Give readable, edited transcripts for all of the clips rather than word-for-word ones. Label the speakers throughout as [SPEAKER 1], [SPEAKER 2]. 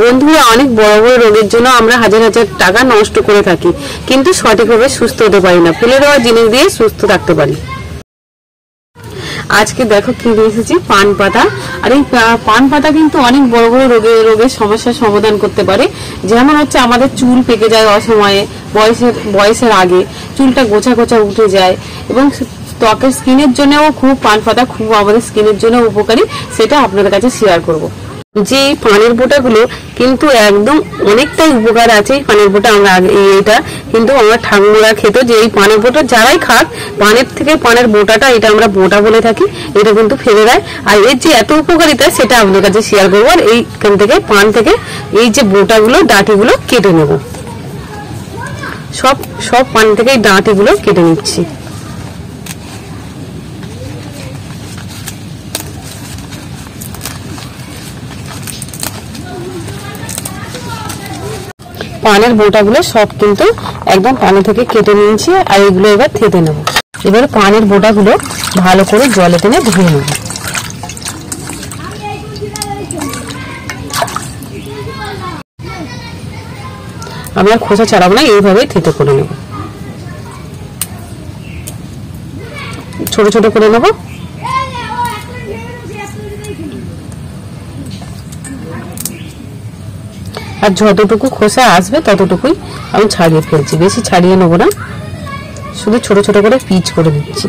[SPEAKER 1] বন্ধুরা, অনেক বড় বড় রোগের জন্য আমরা হাজার হাজার টাকা নষ্ট করে থাকি, কিন্তু সঠিকভাবে সুস্থ হতে পারি না। ফেলে দেওয়া জিনিস দিয়ে সুস্থ থাকতে পারি। আজকে দেখো কি নিয়ে এসেছি, পান পাতা। আর এই পান পাতা কিন্তু অনেক বড় বড় রোগের সমস্যার সমাধান করতে পারে। যেমন হচ্ছে আমাদের চুল পেকে যায় অসময়ে, বয়সের আগে চুলটা গোছা গোছা উঠে যায়, এবং ত্বকের স্কিনের জন্যও খুব পান পাতা খুব আমাদের স্কিনের জন্য উপকারী। সেটা আপনাদের কাছে শেয়ার করব। যে এই পানের বোটাগুলো কিন্তু একদম অনেকটাই উপকার আছে। এই পানের বোটা আমরা এটা কিন্তু আমার ঠাকুমারা খেত, যে এই পানের বোটা যারাই খাক, পানের থেকে পানের বোটাটা, এটা আমরা বোটা বলে থাকি, এটা কিন্তু ফেলে দেয়। আর এর যে এত উপকারিতা সেটা আপনাদের কাছে শেয়ার করবো। আর এইখান থেকে পান থেকে এই যে বোটাগুলো, ডাঁটিগুলো কেটে নেব। সব পান থেকে এই ডাঁটিগুলো কেটে নিচ্ছি। পানের বোটাগুলো সব কিন্তু একদম পানি থেকে কেটে নিয়েছি। আর এগুলো এবার থেতে নেব। এবার পানের বোটাগুলো ভালো করে জলে টেনে ধুয়ে নেব। আমরা খোসা ছাড়াবো না, এইভাবে থেতে করে নেব। ছোট ছোট করে নেব। আর যতটুকু খোসা আসবে ততটুকুই আমি ছাড়িয়ে ফেলছি, বেশি ছাড়িয়ে নেবো না, শুধু ছোট ছোট করে পিচ করে দিচ্ছি।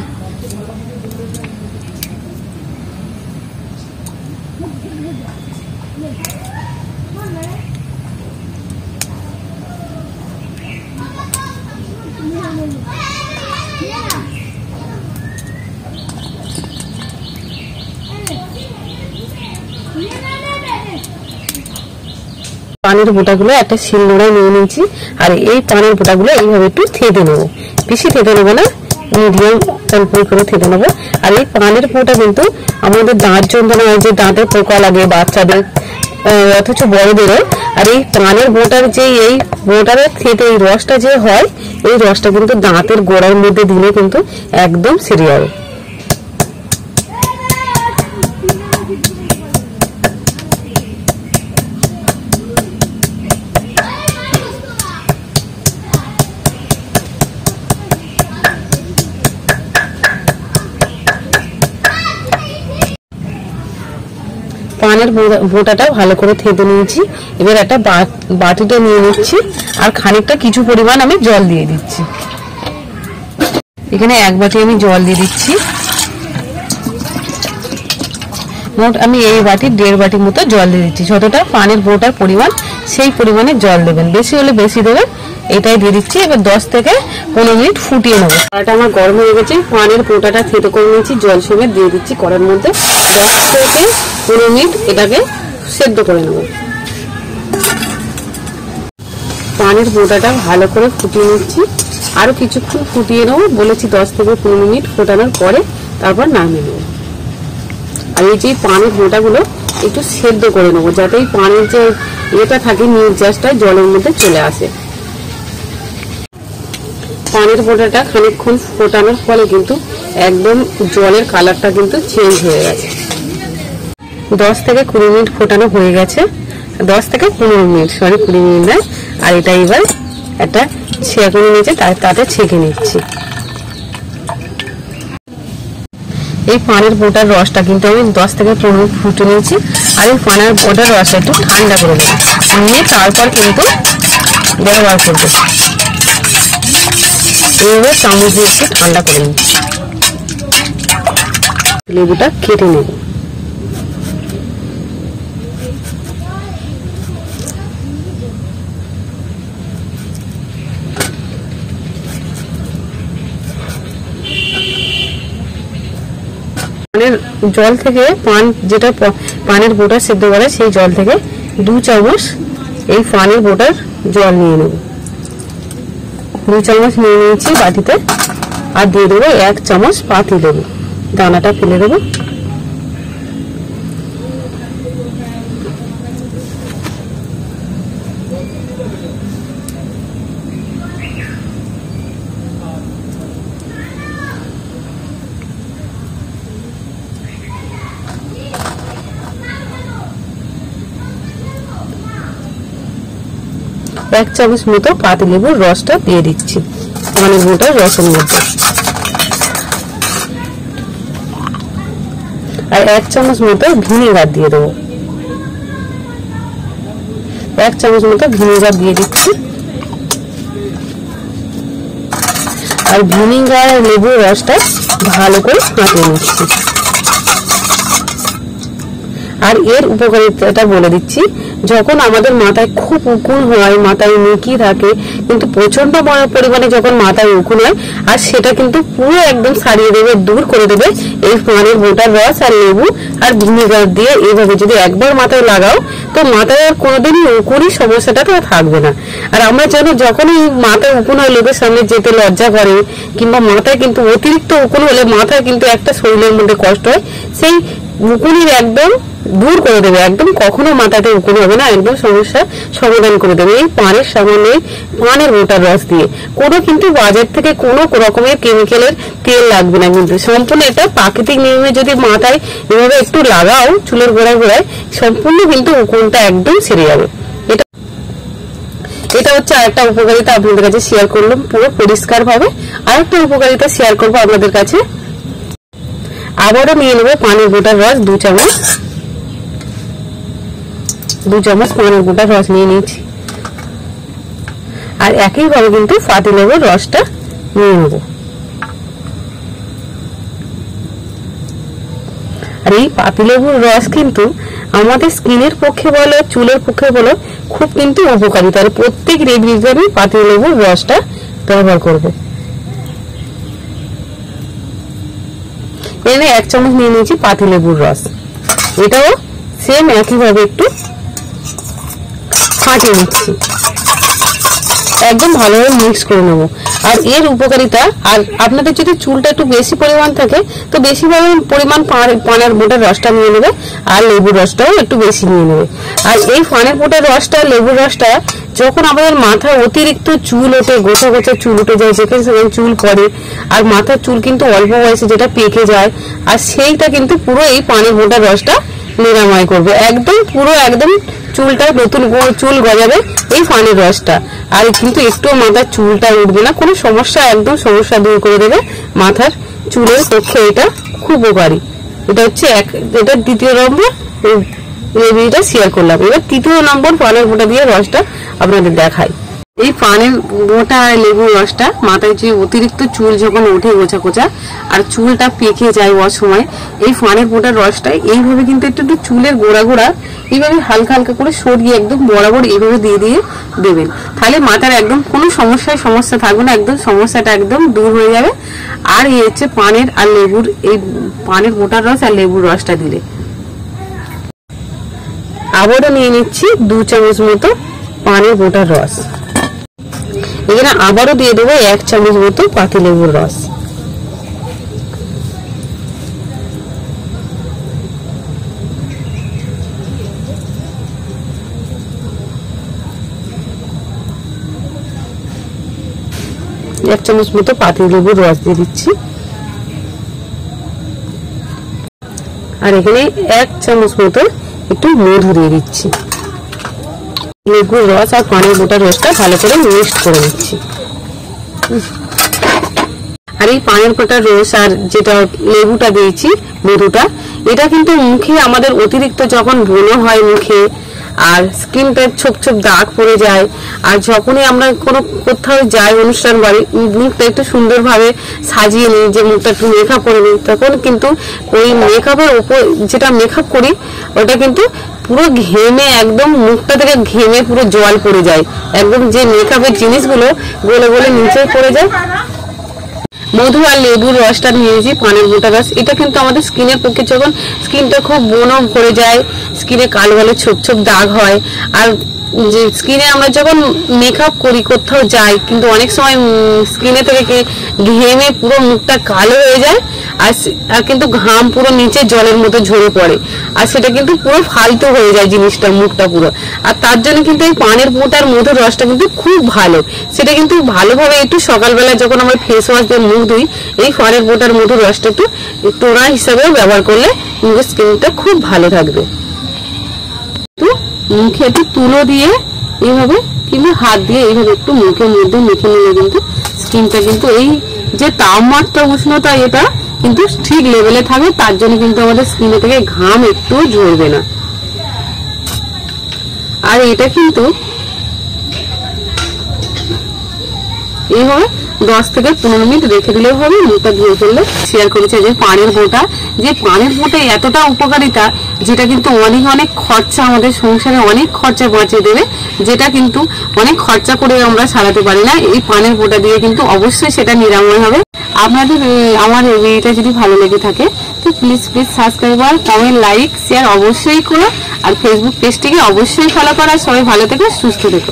[SPEAKER 1] পানের বোটাগুলো একটা শিলনোড়ায় নিয়ে নিয়েছি। আর এই পানের বোটাগুলো এইভাবে একটু থেতে নেবো, বেশি থেতে নেবো না, মিডিয়াম অল্প করে থেতে নেবো। আর এই পানের বোটা কিন্তু আমাদের দাঁত যন্ত্রণা হয়, যে দাঁতে পোকা লাগে বাচ্চাদের, অথচ বড়দেরও। আর এই পানের বোটার যে এই বোটারের থেতে এই রসটা যে হয়, এই রসটা কিন্তু দাঁতের গোড়ার মধ্যে দিলে কিন্তু একদম সেরে যাবে। পানের বোটাটা ভালো করে থেতে নিয়েছি। এবার একটা বাটিতে নিয়ে নিচ্ছি। আর খানিকটা কিছু পরিমাণ আমি জল দিয়ে দিচ্ছি। এখানে এক বাটি আমি জল দিয়ে দিচ্ছি। মোট আমি এই বাটির 1.5 বাটির মতো জল দিয়ে দিচ্ছি। যতটা পানের বোটার পরিমাণ সেই পরিমাণে জল দেবেন, বেশি হলে বেশি দেবেন। এটাই দিয়ে দিচ্ছি। এবার 10 থেকে 15 মিনিট ফুটিয়ে নেবো। কড়াটা আমার গরম হয়ে গেছে। পানের বোটাটা থেতে করে নিয়েছি, জল সমেত দিয়ে দিচ্ছি কড়ার মধ্যে। 10 থেকে 15 মিনিট এটাকে সেদ্ধ করে নেব। পানের বোটাটা ভালো করে ফুটিয়ে নিচ্ছি। আরো কিছুক্ষণ ফুটিয়ে নেবো বলেছি, 10 থেকে 15 মিনিট ফোটানোর পরে তারপর নামিয়ে নেব। আর এই যে পানের বোটাগুলো একটু সেদ্ধ করে নেবো, যাতে এই পানের যে এটা থাকে নির্যাসটা জলের মধ্যে চলে আসে। পানের বোটাটা খানিকক্ষণ ফোটানোর ফলে কিন্তু একদম জলের কালারটা কিন্তু চেঞ্জ হয়ে গেছে। 10 থেকে 20 মিনিট ফোটানো হয়ে গেছে। 10 থেকে 15 মিনিট, সরি 20 মিনিট নয়। আর এটা এবার একটা ছেঁকুনি নিয়েছে, তাতে ছেঁকে নিচ্ছি। এই পানের বোটার রসটা কিন্তু আমি 10 থেকে 15 মিনিট ফুটে নিয়েছি। আর এই পানের বোটার রসটা একটু ঠান্ডা করে নেব, নিয়ে তারপর কিন্তু ব্যবহার করবো। এইভাবে চামচ দিয়ে একটু ঠান্ডা করে নিচ্ছি। লেবুটা কেটে নেব। পানের জল থেকে যেটা পানের বোটা সেদ্ধ করে, সেই জল থেকে 2 চামচ এই পানের বোটার জল নিয়ে নেব। 2 চামচ নিয়ে নিয়েছি বাটিতে। আর দিয়ে দেবো 1 চামচ পাতি লেবু, দানাটা ফেলে দেবো। 1 চামচ মতো পাতিলেবুর রসটা দিয়ে দিচ্ছি পানের বোটার রসের মধ্যে। আর 1 চামচ মতো ভিনেগার দিয়ে দেবো। 1 চামচ মতো ভিনেগার দিয়ে দিচ্ছি। আর ভিনেগার আর লেবুর রসটা ভালো করে ফাটিয়ে নিচ্ছি। আর এর উপকারিতাটা বলে দিচ্ছি, যখন আমাদের মাথায় খুব উকুন হয়, মাথায় নেকি থাকে, কিন্তু প্রচন্ড পরিমাণে যখন মাথায় উকুন হয়, আর সেটা কিন্তু পুরো একদম সারিয়ে দেবে, দূর করে দেবে এই পানের বোটার রস আর লেবু আর ভিনেগার দিয়ে। এইভাবে যদি একবার মাথায় লাগাও তো মাথায় আর কোনোদিনই উকুনই সমস্যাটা থাকবে না। আর আমরা জানো যখনই মাথায় উকুন হয় লোকের সামনে যেতে লজ্জা করে, কিংবা মাথায় কিন্তু অতিরিক্ত উকুন হলে মাথায় কিন্তু একটা শরীরের মধ্যে কষ্ট হয়, সেই উকুনের একদম দূর করে দেবে, একদম কখনো মাথাতে উকুন হবে না, একদম সমস্যার সমাধান করে দেবে এই পানের সামান্য পানের বোটার রস দিয়ে। কোনো কিন্তু বাজার থেকে কোনো রকমের কেমিক্যালের তেল লাগবে না, কিন্তু সম্পূর্ণ এটা প্রাকৃতিক নিয়মে যদি মাথায় এভাবে একটু লাগাও চুলের গোড়ায় গোড়ায়, সম্পূর্ণ কিন্তু উকুনটা একদম সেরে যাবে। এটা হচ্ছে আরেকটা উপকারিতা আপনাদের কাছে শেয়ার করলাম পুরো পরিষ্কার ভাবে। আরেকটা উপকারিতা শেয়ার করবো আপনাদের কাছে। আবারও নিয়ে নেবো পানের বোটার রস 2 চামচ। 2 চামচ পানের বোটার রস নিয়ে নিচ্ছি। আর একইভাবে কিন্তু পাতিলেবুর রসটা নিয়ে নেব। আর এই পাতিলেবুর রস কিন্তু আমাদের স্কিনের পক্ষে বলো চুলের পক্ষে বলো খুব কিন্তু উপকারী। তার প্রত্যেক রেডিজনে পাতিলেবুর রসটা ব্যবহার করবে। এখানে 1 চামচ নিয়ে নিয়েছি পাতিলেবুর রস। এটাও সেম একইভাবে একটু ফাটিয়ে নিচ্ছি, একদম ভালোভাবে মিক্স করে নেবো। আর এর উপকারিতা, আর আপনাদের যদি চুলটা একটু বেশি পরিমাণ থাকে তো বেশি পরিমাণ পানের বোটার রসটা নিয়ে নেবে, আর লেবুর রসটাও একটু বেশি নিয়ে নেবে। আর এই পানের বোটার রসটা লেবুর রসটা যখন আমাদের মাথা অতিরিক্ত চুল ওঠে, গোছা গোছা চুল উঠে যায়, যেখানে সেখানে চুল পড়ে, আর মাথার চুল কিন্তু অল্প বয়সে যেটা পেকে যায়, আর সেইটা কিন্তু পুরো এই পানের বোটার রসটা নিরাময় করবে, একদম পুরো একদম চুলটা নতুন চুল গজাবে এই পানের রসটা। আর কিন্তু একটু মাথার চুলটা উঠবে না, কোনো সমস্যা, একদম সমস্যা দূর করে দেবে মাথার চুলের পক্ষে। এটা খুব উপকারী। এটা হচ্ছে এটা 2য় নম্বর রেসিপিটা শেয়ার করলাম। এবার 3য় নম্বর পানের বোটা দিয়ে রসটা আপনাদের দেখাই। এই পানের বোটা আর লেবুর রসটা মাথায় যে অতিরিক্ত চুল যখন ওঠে গোছা গোছা আর চুলটা পেকে যায় অসময়, এই পানের বোটার রসটা এইভাবে কিন্তু একটু একটু চুলের গোড়া গোড়া এইভাবে হালকা হালকা করে সরিয়ে একদম বরাবর এইভাবে দিয়ে দিয়ে দেবেন। তাহলে মাথার একদম কোনো সমস্যা থাকবে না, একদম সমস্যাটা একদম দূর হয়ে যাবে। আর এই হচ্ছে পানের আর লেবুর, এই পানের বোটার রস আর লেবুর রসটা দিলে। আবারও নিয়ে নিচ্ছি 2 চামচ মতো পানের বোটার রস। এখানে আবারও দিয়ে দেবো 1 চামচ মতো পাতিলেবুর রস। এক চামচ মতো পাতিলেবুর রস দিয়ে দিচ্ছি। আর এখানে 1 চামচ মতো একটু মধু দিয়ে দিচ্ছি। লেবুর রস আর পানের বোটার রসটা ভালো করে মিক্স করে নিচ্ছি। আর এই পানের বোটার রস আর যেটা লেবুটা দিয়েছি মধুটা, এটা কিন্তু মুখে আমাদের অতিরিক্ত যখন ব্রণ হয় মুখে, আর স্কিনটা ছোপ ছোপ দাগ পড়ে যায়, আর যখনই আমরা কোনো কোথাও যাই অনুষ্ঠান বাড়ি, মুখটা একটু সুন্দরভাবে সাজিয়ে নিই, যে মুখটা একটু মেকআপ করে নিই, তখন কিন্তু ওই মেকআপের উপর যেটা মেকআপ করি ওটা কিন্তু পুরো ঘেমে একদম মুখটা থেকে ঘেমে পুরো জল পড়ে যায়, একদম যে মেকআপের জিনিসগুলো গলে গলে নিচে পড়ে যায়। মধু আর লেবুর রসটা নিয়েছি, পানের বোটা রস, এটা কিন্তু আমাদের স্কিনের পক্ষে যখন স্কিনটা খুব ব্রণ ভরে যায়, স্কিনে কালো কালো ছোপ ছোপ দাগ হয়, আর যে স্কিনে আমরা যখন মেকআপ করি কোথাও যাই, কিন্তু অনেক সময় স্কিনে থেকে ঘেমে পুরো মুখটা কালো হয়ে যায়, আর কিন্তু ঘাম পুরো নিচে জলের মতো ঝরে পড়ে, আর সেটা কিন্তু পুরো ফালতু হয়ে যায় জিনিসটা, মুখটা পুরো। আর তার জন্য কিন্তু এই পানের বোটার মধুর রসটা কিন্তু খুব ভালো। সেটা কিন্তু ভালোভাবে একটু সকালবেলা যখন আমরা ফেস ওয়াশ দিয়ে মুখ ধুই, এই পানের বোটার মধুর রসটা একটু টোনার হিসাবেও ব্যবহার করলে মুখের স্কিনটা খুব ভালো থাকবে। মুখে একটু তুলো দিয়ে এইভাবে কিন্তু হাত দিয়ে এইভাবে একটু মুখের মধ্যে মেখে নিলে কিন্তু স্কিনটা কিন্তু এই যে তাপমাত্রা উষ্ণতা এটা কিন্তু ঠিক লেভেলে থাকে, তার জন্য কিন্তু আমাদের স্কিনে থেকে ঘাম একটু ঝরবে না। আর এটা কিন্তু এইভাবে 10 থেকে 15 মিনিট রেখে দিলেও হবে, মুখটা ধুয়ে ফেললে। শেয়ার করেছে যে পানের ফোঁটা, যে পানের ফোঁটা এতটা উপকারিতা, যেটা কিন্তু অনেক অনেক খরচা আমাদের সংসারে অনেক খরচা বাঁচিয়ে দেবে, যেটা কিন্তু অনেক খরচা করে আমরা সারাতে পারি না। এই পানের ফোঁটা দিয়ে কিন্তু অবশ্যই সেটা নিরাময় হবে। আপনাদের আমার এই ভিডিওটা যদি ভালো লেগে থাকে তো প্লিজ সাবস্ক্রাইব আর কমেন্ট লাইক শেয়ার অবশ্যই করো, আর ফেসবুক পেজটিকে অবশ্যই ফলো করা। সবাই ভালো থেকো, সুস্থ থেকো।